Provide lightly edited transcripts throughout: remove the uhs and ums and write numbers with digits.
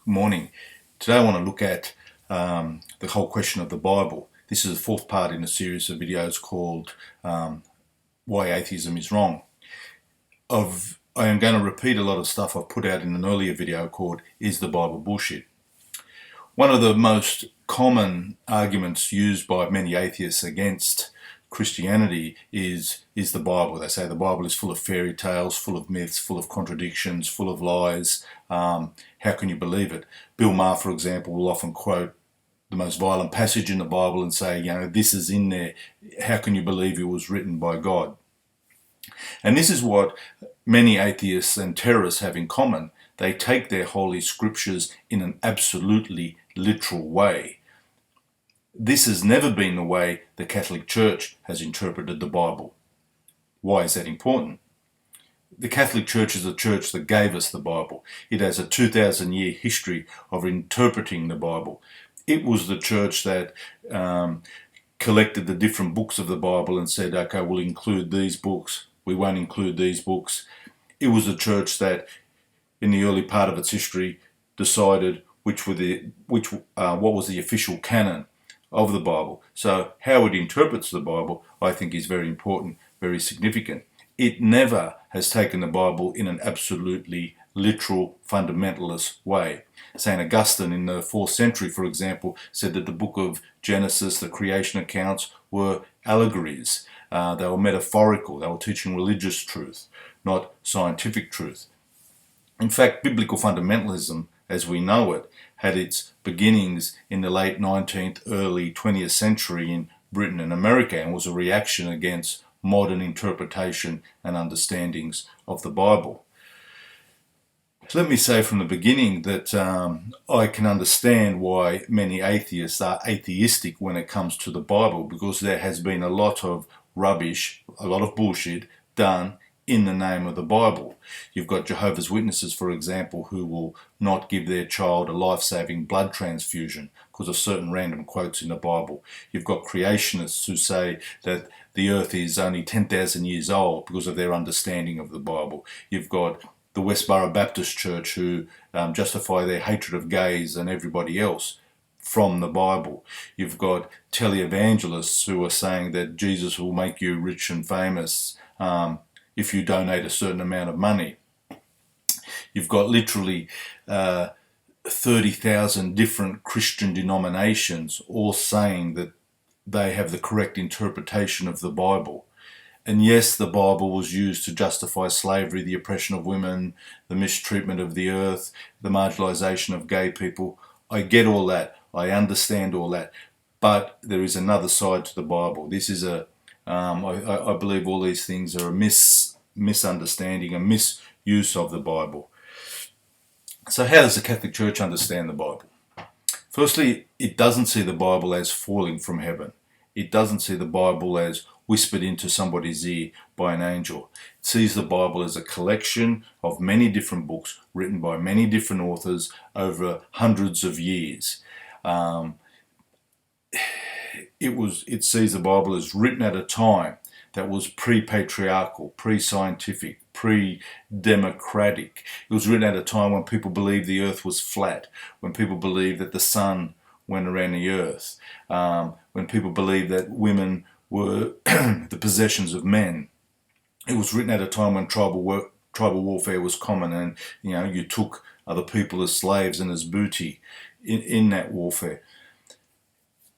Morning. Today I want to look at the whole question of the Bible. This is the fourth part in a series of videos called Why Atheism is Wrong. I am going to repeat a lot of stuff I've put out in an earlier video called Is the Bible Bullshit? One of the most common arguments used by many atheists against Christianity is the Bible. They say the Bible is full of fairy tales, full of myths, full of contradictions, full of lies. How can you believe it? Bill Maher, for example, will often quote the most violent passage in the Bible and say, this is in there. How can you believe it was written by God? And this is what many atheists and terrorists have in common. They take their holy scriptures in an absolutely literal way. This has never been the way the Catholic Church has interpreted the Bible. Why is that important? The Catholic Church is a church that gave us the Bible. It has a 2,000-year history of interpreting the Bible. It was the church that collected the different books of the Bible and said, okay, we'll include these books, we won't include these books. It was a church that, in the early part of its history, decided what was the official canon of the Bible. So how it interprets the Bible, I think, is very important, very significant. It never has taken the Bible in an absolutely literal, fundamentalist way. St. Augustine in the 4th century, for example, said that the book of Genesis, the creation accounts, were allegories. They were metaphorical. They were teaching religious truth, not scientific truth. In fact, biblical fundamentalism, as we know it, had its beginnings in the late 19th, early 20th century in Britain and America, and was a reaction against modern interpretation and understandings of the Bible. Let me say from the beginning that I can understand why many atheists are atheistic when it comes to the Bible, because there has been a lot of rubbish, a lot of bullshit done in the name of the Bible. You've got Jehovah's Witnesses, for example, who will not give their child a life-saving blood transfusion because of certain random quotes in the Bible. You've got creationists who say that the earth is only 10,000 years old because of their understanding of the Bible. You've got the Westboro Baptist Church who justify their hatred of gays and everybody else from the Bible. You've got televangelists who are saying that Jesus will make you rich and famous if you donate a certain amount of money. You've got literally 30,000 different Christian denominations all saying that they have the correct interpretation of the Bible. And yes, the Bible was used to justify slavery, the oppression of women, the mistreatment of the earth, the marginalization of gay people. I get all that. I understand all that. But there is another side to the Bible. This is I believe all these things are a misunderstanding, a misuse of the Bible. So how does the Catholic Church understand the Bible? Firstly, it doesn't see the Bible as falling from heaven. It doesn't see the Bible as whispered into somebody's ear by an angel. It sees the Bible as a collection of many different books written by many different authors over hundreds of years. It sees the Bible as written at a time that was pre-patriarchal, pre-scientific, pre-democratic. It was written at a time when people believed the earth was flat, when people believed that the sun went around the earth, when people believed that women were the possessions of men. It was written at a time when tribal warfare was common, and you took other people as slaves and as booty in that warfare.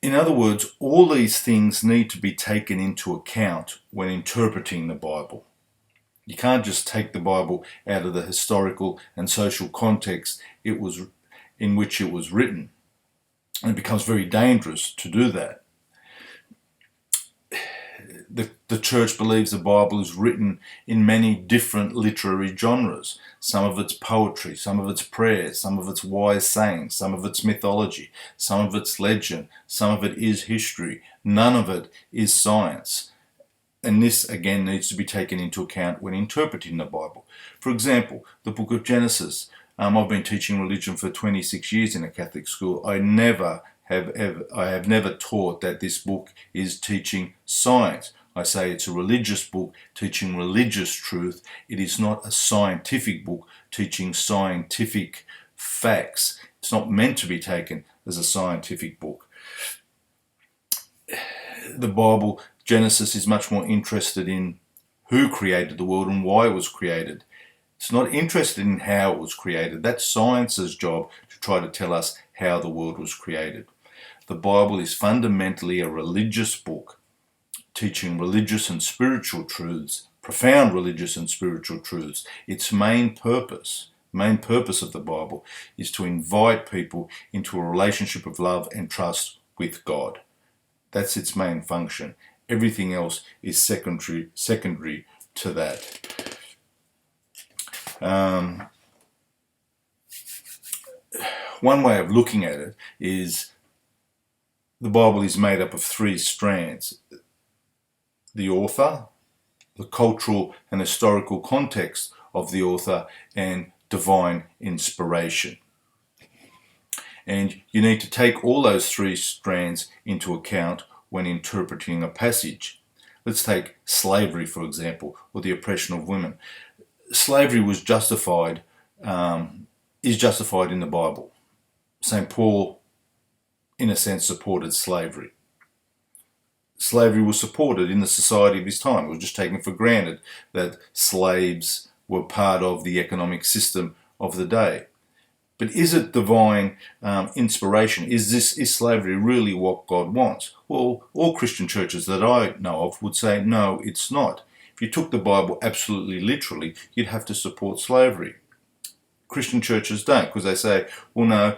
In other words, all these things need to be taken into account when interpreting the Bible. You can't just take the Bible out of the historical and social context in which it was written. And it becomes very dangerous to do that. The church believes the Bible is written in many different literary genres. Some of it's poetry, some of it's prayers, some of it's wise sayings, some of it's mythology, some of it's legend, some of it is history. None of it is science. And this, again, needs to be taken into account when interpreting the Bible. For example, the book of Genesis. I've been teaching religion for 26 years in a Catholic school. I have never taught that this book is teaching science. I say it's a religious book teaching religious truth. It is not a scientific book teaching scientific facts. It's not meant to be taken as a scientific book. The Bible, Genesis, is much more interested in who created the world and why it was created. It's not interested in how it was created. That's science's job, to try to tell us how the world was created. The Bible is fundamentally a religious book, teaching religious and spiritual truths, profound religious and spiritual truths. Its main purpose of the Bible is to invite people into a relationship of love and trust with God. That's its main function. Everything else is secondary to that. One way of looking at it is the Bible is made up of three strands: the author, the cultural and historical context of the author, and divine inspiration. And you need to take all those three strands into account when interpreting a passage. Let's take slavery, for example, or the oppression of women. Slavery was justified, is justified in the Bible. St. Paul, in a sense, supported slavery. Slavery was supported in the society of his time. It was just taken for granted that slaves were part of the economic system of the day. But is it divine inspiration? Is slavery really what God wants? Well, all Christian churches that I know of would say, no, it's not. If you took the Bible absolutely literally, you'd have to support slavery. Christian churches don't, because they say, well, no,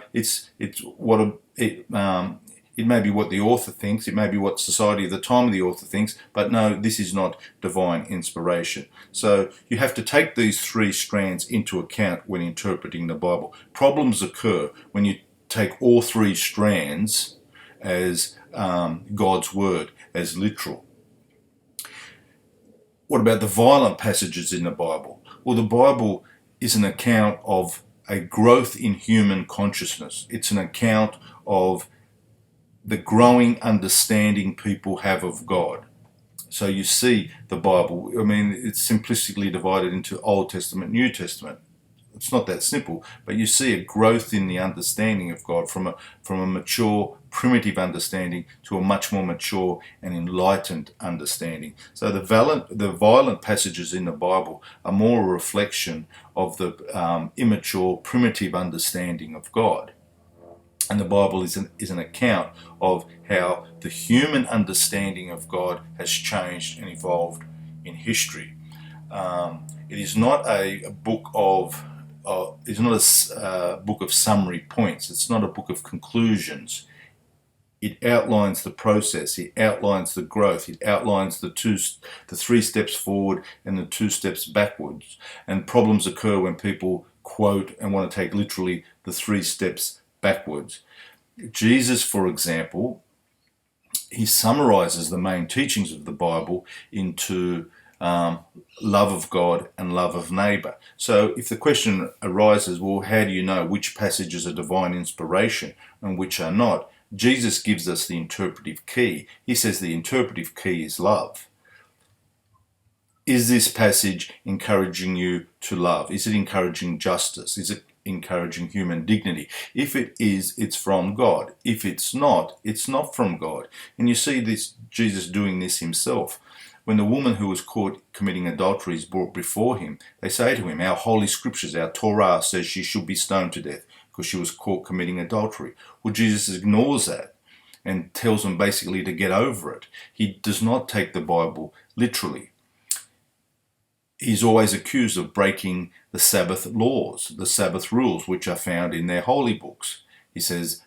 it may be what the author thinks, it may be what society at the time of the author thinks, but no, this is not divine inspiration. So you have to take these three strands into account when interpreting the Bible. Problems occur when you take all three strands as God's word, as literal. What about the violent passages in the Bible? Well, the Bible is an account of a growth in human consciousness. It's an account of the growing understanding people have of God. So you see the Bible, it's simplistically divided into Old Testament, New Testament. It's not that simple, but you see a growth in the understanding of God from a mature, primitive understanding to a much more mature and enlightened understanding. So the violent passages in the Bible are more a reflection of the immature, primitive understanding of God. And the Bible is an account of how the human understanding of God has changed and evolved in history. It is not a book of book of summary points. It's not a book of conclusions. It outlines the process. It outlines the growth. It outlines the 3 steps forward and the 2 steps backwards. And problems occur when people quote and want to take literally the 3 steps backwards. Jesus, for example, he summarizes the main teachings of the Bible into love of God and love of neighbor. So if the question arises, well, how do you know which passages are divine inspiration and which are not? Jesus gives us the interpretive key. He says the interpretive key is love. Is this passage encouraging you to love? Is it encouraging justice? Is it encouraging human dignity? If it is, it's from God. If it's not from God. And you see this Jesus doing this himself. When the woman who was caught committing adultery is brought before him, they say to him, our holy scriptures, our Torah says she should be stoned to death because she was caught committing adultery. Well, Jesus ignores that and tells them basically to get over it. He does not take the Bible literally. He's always accused of breaking the Sabbath laws, the Sabbath rules, which are found in their holy books. He says,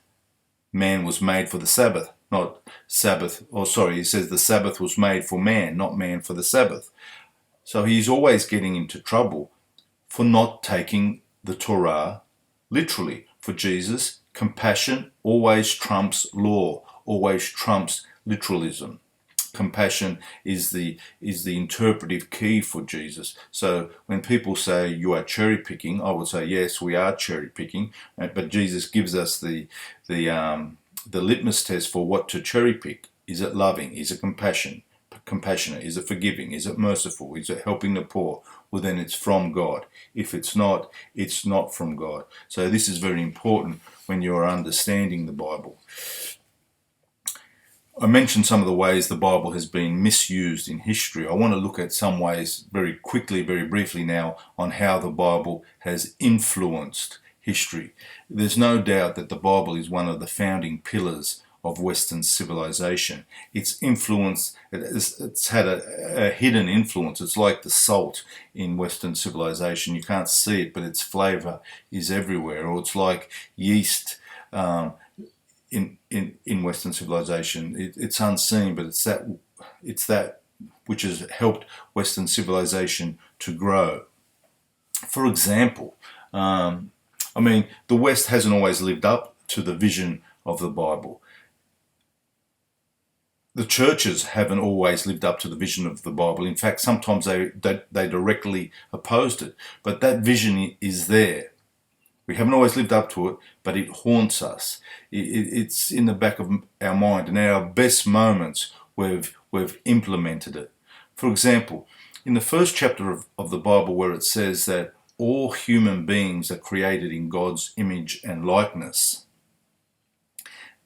man was made for the Sabbath, not Sabbath, he says the Sabbath was made for man, not man for the Sabbath. So he's always getting into trouble for not taking the Torah literally. For Jesus, compassion always trumps law, always trumps literalism. Compassion is the interpretive key for Jesus. So when people say you are cherry picking, I would say yes, we are cherry picking. But Jesus gives us the litmus test for what to cherry pick. Is it loving? Is it compassion? compassionate? Is it forgiving? Is it merciful? Is it helping the poor? Well, then it's from God. If it's not from God. So this is very important when you're understanding the Bible. I mentioned some of the ways the Bible has been misused in history. I want to look at some ways very quickly, very briefly now, on how the Bible has influenced history. There's no doubt that the Bible is one of the founding pillars of Western civilization. It's influenced, it's had a hidden influence. It's like the salt in Western civilization. You can't see it, but its flavor is everywhere. Or it's like yeast in Western civilization. It's unseen, but it's that which has helped Western civilization to grow. For example, the West hasn't always lived up to the vision of the Bible. The churches haven't always lived up to the vision of the Bible. In fact, sometimes they directly opposed it. But that vision is there. We haven't always lived up to it, but it haunts us. It's in the back of our mind. And in our best moments, we've implemented it. For example, in the first chapter of the Bible, where it says that all human beings are created in God's image and likeness,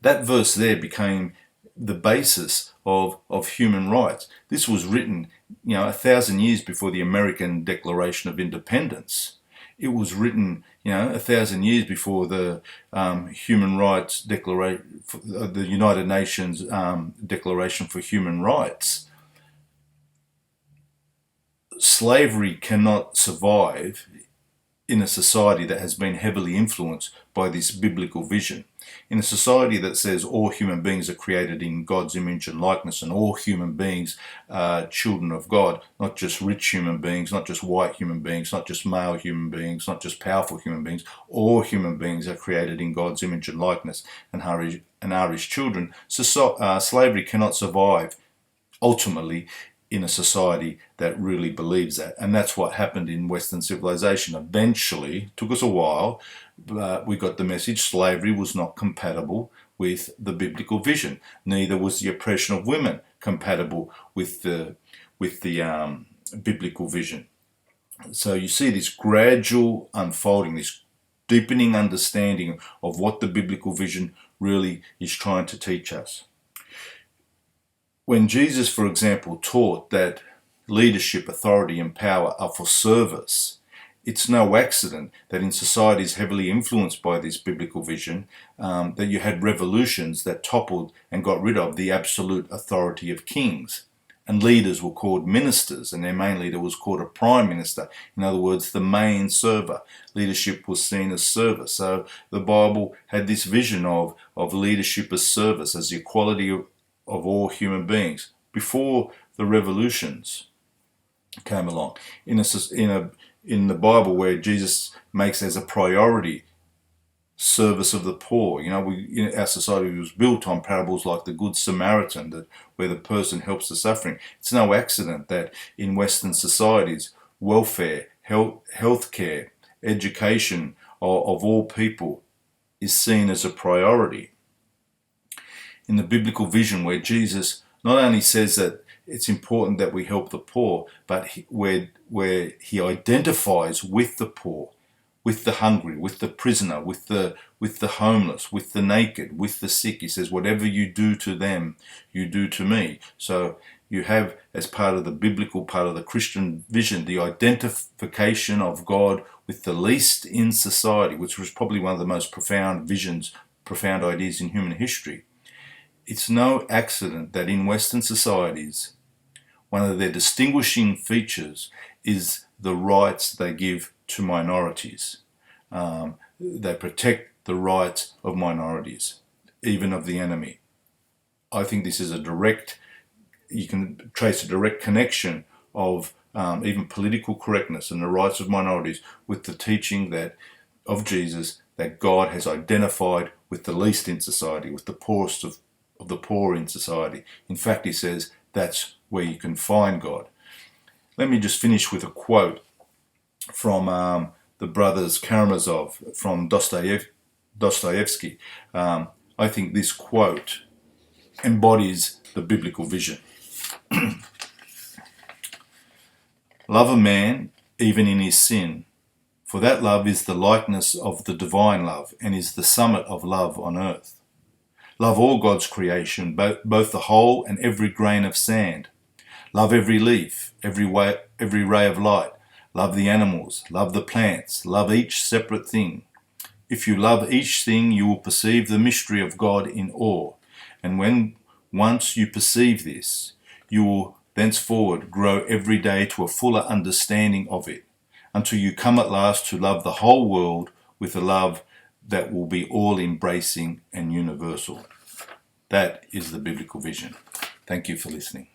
that verse there became the basis of human rights. This was written, 1,000 years before the American Declaration of Independence. It was written, 1,000 years before the Human Rights Declaration, the United Nations Declaration for Human Rights. Slavery cannot survive in a society that has been heavily influenced by this biblical vision. In a society that says all human beings are created in God's image and likeness, and all human beings are children of God, not just rich human beings, not just white human beings, not just male human beings, not just powerful human beings, all human beings are created in God's image and likeness and are His children. So slavery cannot survive ultimately in a society that really believes that. And that's what happened in Western civilization. Eventually, took us a while, but we got the message slavery was not compatible with the biblical vision. Neither was the oppression of women compatible with the biblical vision. So you see this gradual unfolding, this deepening understanding of what the biblical vision really is trying to teach us. When Jesus, for example, taught that leadership, authority, and power are for service, it's no accident that in societies heavily influenced by this biblical vision, that you had revolutions that toppled and got rid of the absolute authority of kings. And leaders were called ministers, and their main leader was called a prime minister. In other words, the main server. Leadership was seen as service. So the Bible had this vision of leadership as service, as the equality of all human beings before the revolutions came along. In the Bible, where Jesus makes as a priority service of the poor, our society was built on parables like the Good Samaritan, where the person helps the suffering. It's no accident that in Western societies, welfare, healthcare, education of all people is seen as a priority. In the biblical vision, where Jesus not only says that it's important that we help the poor, but where he identifies with the poor, with the hungry, with the prisoner, with the homeless, with the naked, with the sick. He says, whatever you do to them, you do to me. So you have, as part of the biblical, part of the Christian vision, the identification of God with the least in society, which was probably one of the most profound visions, profound ideas in human history. It's no accident that in Western societies, one of their distinguishing features is the rights they give to minorities. They protect the rights of minorities, even of the enemy. I think this is you can trace a direct connection of even political correctness and the rights of minorities with the teaching of Jesus, that God has identified with the least in society, with the poorest of the poor in society. In fact, he says that's where you can find God. Let me just finish with a quote from the brothers Karamazov, from Dostoevsky. I think this quote embodies the biblical vision. Love a man even in his sin, for that love is the likeness of the divine love and is the summit of love on earth. Love all God's creation, both the whole and every grain of sand. Love every leaf, every ray of light. Love the animals, love the plants, love each separate thing. If you love each thing, you will perceive the mystery of God in awe. And when once you perceive this, you will thenceforward grow every day to a fuller understanding of it, until you come at last to love the whole world with a love that will be all-embracing and universal. That is the biblical vision. Thank you for listening.